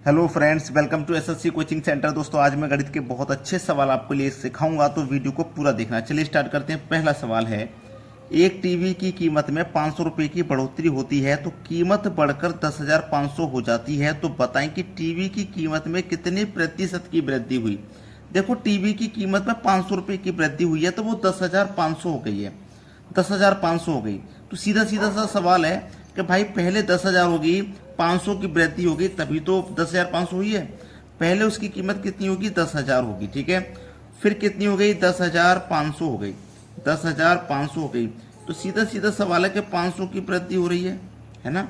Hello friends, welcome to SSC coaching centre. दोस्तों, आज मैं गणित के बहुत अच्छे सवाल आपके लिए सिखाऊंगा, तो वीडियो को पूरा देखना। चलिए स्टार्ट करते हैं। पहला सवाल है, एक टीवी की कीमत में 500 रुपये की बढ़ोतरी होती है तो कीमत बढ़कर 10,500 हो जाती है, तो बताएं कि टीवी की कीमत में कितने प्रतिशत की वृद्धि हुई। देखो, टीवी की कीमत में 500 रुपये की वृद्धि हुई है तो वो 10,500 हो गई है। 10,500 हो गई तो सीधा सीधा सा सवाल है कि भाई पहले 10,000 होगी, 500 की वृद्धि होगी, तभी तो 10,500 हुई है। पहले उसकी कीमत कितनी होगी? 10,000 होगी, ठीक है। फिर कितनी हो गई? 10,500 हो गई। 10,500 हो गई तो सीधा सीधा सवाल है कि 500 की वृद्धि हो रही है ना।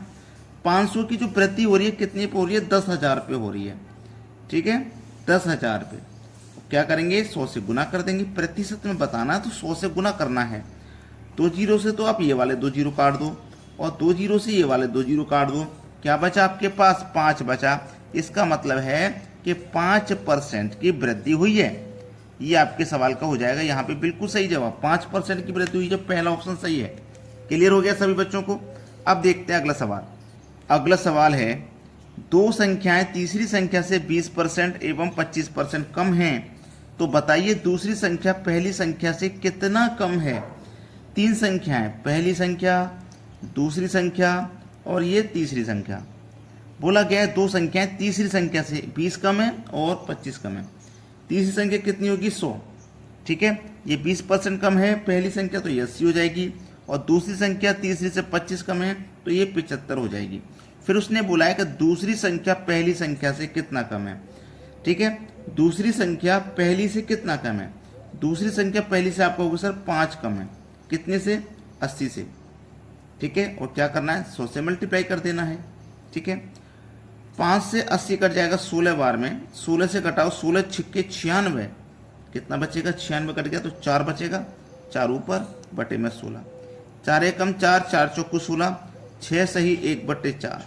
500 की जो वृद्धि हो रही है कितने पे हो रही है? 10,000 पे हो रही है, ठीक है। 10,000 पे क्या करेंगे? 100 से गुना कर देंगे। प्रतिशत में बताना तो 100 से गुना करना है। 2 जीरो से तो आप ये वाले 2 जीरो काट दो और 2 जीरो से ये वाले 2 जीरो काट दो। क्या बचा आपके पास? 5 बचा। इसका मतलब है कि 5% की वृद्धि हुई है। ये आपके सवाल का हो जाएगा यहाँ पे बिल्कुल सही जवाब। 5% की वृद्धि हुई है, पहला ऑप्शन सही है। क्लियर हो गया सभी बच्चों को? अब देखते हैं अगला सवाल। अगला सवाल है, दो संख्याएं तीसरी संख्या से 20% एवं 25% कम हैं, तो बताइए दूसरी संख्या पहली संख्या से कितना कम है। तीन संख्याएं, पहली संख्या, दूसरी संख्या और ये तीसरी संख्या। बोला गया है दो संख्याएं तीसरी संख्या से 20 कम है और 25 कम है। तीसरी संख्या कितनी होगी? 100, ठीक है। ये 20% कम है पहली संख्या, तो ये 80 हो जाएगी। और दूसरी संख्या तीसरी से 25 कम है तो ये 75 हो जाएगी। फिर उसने बोला है कि दूसरी संख्या पहली संख्या से कितना कम है, ठीक है। दूसरी संख्या पहली से कितना कम है? दूसरी संख्या पहली से आपका होगा सर 5 कम है। कितने से? 80 से, ठीक है। और क्या करना है? 100 से मल्टीप्लाई कर देना है, ठीक है। 5 से 80 कट जाएगा 16 बार में। 16 से घटाओ 16 छिक्के 96, कितना बचेगा? 96 कट गया तो 4 बचेगा। 4 ऊपर बटे में 16, 4 एकम 4, 4 चौको 16, 6 सही 1/4,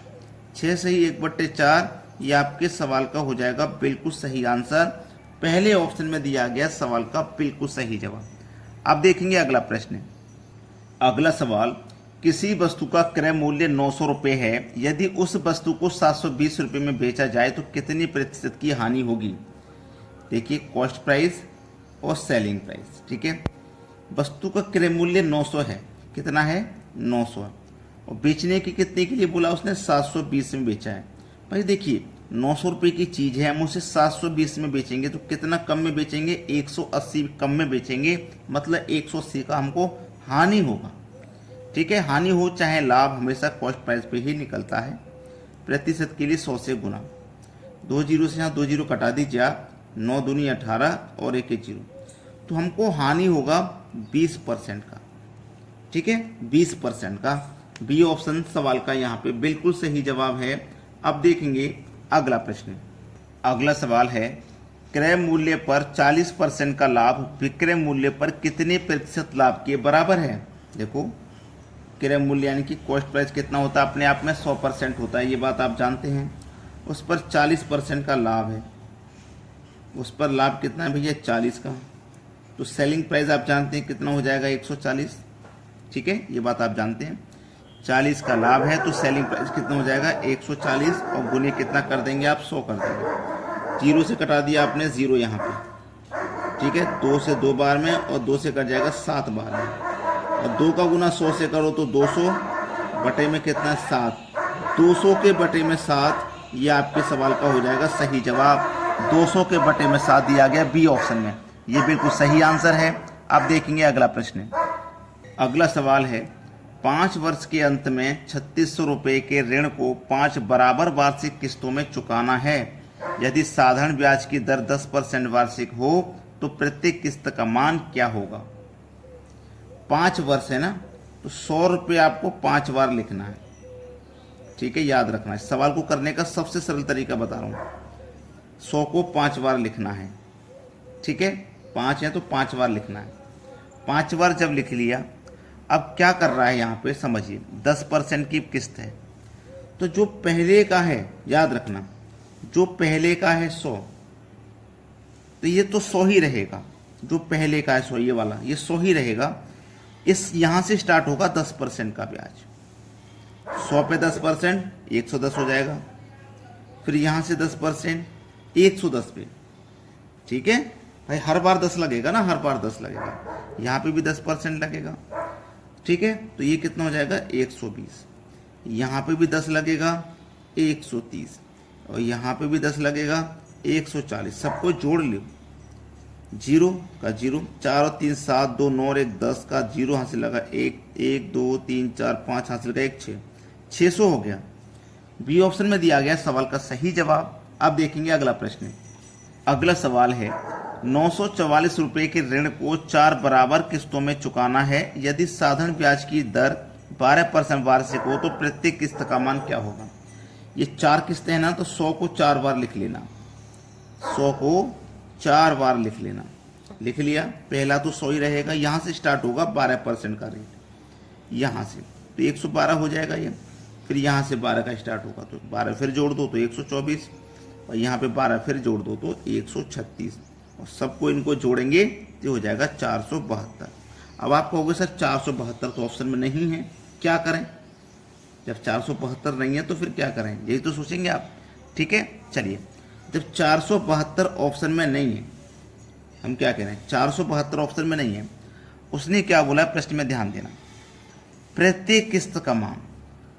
6 सही 1/4। ये आपके सवाल का हो जाएगा बिल्कुल सही आंसर। पहले ऑप्शन में दिया गया सवाल का बिल्कुल सही जवाब। अब देखेंगे अगला प्रश्न। अगला सवाल, किसी वस्तु का क्रय मूल्य 900 रुपये है, यदि उस वस्तु को 720 रुपये में बेचा जाए तो कितनी प्रतिशत की हानि होगी। देखिए, कॉस्ट प्राइस और सेलिंग प्राइस, ठीक है। वस्तु का क्रय मूल्य 900 है। कितना है? 900। और बेचने की कितने के लिए बोला उसने? 720 में बेचा है। भाई देखिए, 900 रुपये की चीज़ है, हम उसे 720 में बेचेंगे तो कितना कम में बेचेंगे? 180 कम में बेचेंगे, मतलब 180 का हमको हानि होगा, ठीक है। हानि हो चाहे लाभ, हमेशा कॉस्ट प्राइस पे ही निकलता है। प्रतिशत के लिए 100 से गुना। 2 जीरो से यहाँ 2 जीरो कटा दीजिए आप, 9 दूनी 18 और 1 जीरो, तो हमको हानि होगा 20% का, ठीक है। 20% का। बी ऑप्शन सवाल का यहाँ पे बिल्कुल सही जवाब है। अब देखेंगे अगला प्रश्न। अगला सवाल है, क्रय मूल्य पर 40% का लाभ विक्रय मूल्य पर कितने प्रतिशत लाभ के बराबर है। देखो, क्रय मूल्य यानी कि कॉस्ट प्राइस कितना होता है? अपने आप में 100% होता है, ये बात आप जानते हैं। उस पर 40% का लाभ है, उस पर लाभ कितना है भैया? 40 का। तो सेलिंग प्राइस आप जानते हैं कितना हो जाएगा? 140, ठीक है। ये बात आप जानते हैं। 40 का लाभ है तो सेलिंग प्राइस कितना हो जाएगा? 140 और गुने कितना कर देंगे आप? 100 कर देंगे। जीरो से कटा दिया आपने, जीरो यहाँ पे, ठीक है। 2 से 2 बार में और 2 से कट जाएगा 7 बार में। और 2 का गुना 100 से करो तो 200 बटे में कितना? 7। 200 के बटे में 7, ये आपके सवाल का हो जाएगा सही जवाब। 200 के बटे में 7 दिया गया बी ऑप्शन में, ये बिल्कुल सही आंसर है। अब देखेंगे अगला प्रश्न। अगला सवाल है, 5 वर्ष के अंत में 3600 रुपये के ऋण को 5 बराबर वार्षिक किस्तों में चुकाना है। यदि साधारण ब्याज की दर 10% वार्षिक हो तो प्रत्येक किस्त का मान क्या होगा। 5 वर्ष है ना, तो 100 रुपये आपको 5 बार लिखना है, ठीक है। याद रखना है, सवाल को करने का सबसे सरल तरीका बता रहा हूँ। 100 को 5 बार लिखना है, ठीक है। 5 है तो 5 बार लिखना है। 5 बार जब लिख लिया, अब क्या कर रहा है यहाँ पे समझिए। 10% की किस्त है, तो जो पहले का है, याद रखना, जो पहले का है 100, तो ये तो 100 ही रहेगा। जो पहले का है 100, ये वाला, ये 100 ही रहेगा। इस यहाँ से स्टार्ट होगा 10% का ब्याज। 100 पे 10% 110 हो जाएगा। फिर यहाँ से 10%, 110 पे। ठीक है भाई, हर बार 10 लगेगा ना, हर बार 10 लगेगा। यहाँ पे भी 10% लगेगा। ठीक है, तो ये कितना हो जाएगा 120। यहाँ पे भी 10 लगेगा 130, और यहाँ पे भी 10 लगेगा 140। सबको जोड़ लो, 0 का 0, 4 और 3 7, 2 9 और 1 10 का 0 यहाँ से लगा 1 1 2 3 4 5 यहाँ से लगा 1 6, 600 हो गया। बी ऑप्शन में दिया गया सवाल का सही जवाब। अब देखेंगे अगला प्रश्न। अगला सवाल है 944 रुपये के ऋण को 4 बराबर किस्तों में चुकाना है। यदि साधारण ब्याज की दर 12% वार्षिक हो तो प्रत्येक किस्त का मान क्या होगा। ये 4 किस्तें हैं ना, तो 100 को 4 बार लिख लेना, 100 को 4 बार लिख लेना। लिख लिया, पहला तो 100 ही रहेगा, यहाँ से स्टार्ट होगा 12% का रेट, यहाँ से तो 112 हो जाएगा ये। फिर यहाँ से 12 का स्टार्ट होगा तो 12 फिर जोड़ दो तो 124, और यहाँ पे 12 फिर जोड़ दो तो 136, और सबको इनको जोड़ेंगे तो हो जाएगा 472। अब आप कहोगे सर 472 तो ऑप्शन में नहीं है, क्या करें। जब 472 नहीं है तो फिर क्या करें, यही तो सोचेंगे आप। ठीक है, चलिए, जब 472 ऑप्शन में नहीं है, हम क्या कह रहे हैं, 472 ऑप्शन में नहीं है, उसने क्या बोला प्रश्न में ध्यान देना, प्रत्येक किस्त का मान,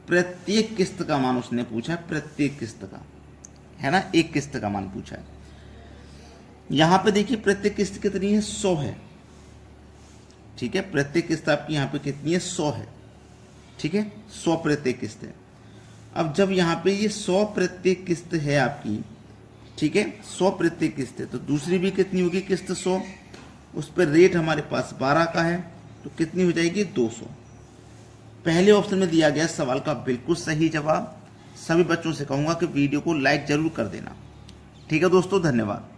प्रत्येक किस्त का मान उसने पूछा है, प्रत्येक किस्त का, है ना, एक किस्त का मान पूछा है। यहां पे देखिए प्रत्येक किस्त कितनी है, 100 है। ठीक है, प्रत्येक किस्त आपकी यहां पे कितनी है, 100 है। ठीक है, 100 प्रत्येक किस्त है। अब जब यहाँ पे ये 100 प्रत्येक किस्त है आपकी, ठीक है, 100 प्रत्येक किस्त है, तो दूसरी भी कितनी होगी किस्त 100, उस पर रेट हमारे पास 12 का है, तो कितनी हो जाएगी 200। पहले ऑप्शन में दिया गया सवाल का बिल्कुल सही जवाब। सभी बच्चों से कहूंगा कि वीडियो को लाइक जरूर कर देना। ठीक है दोस्तों, धन्यवाद।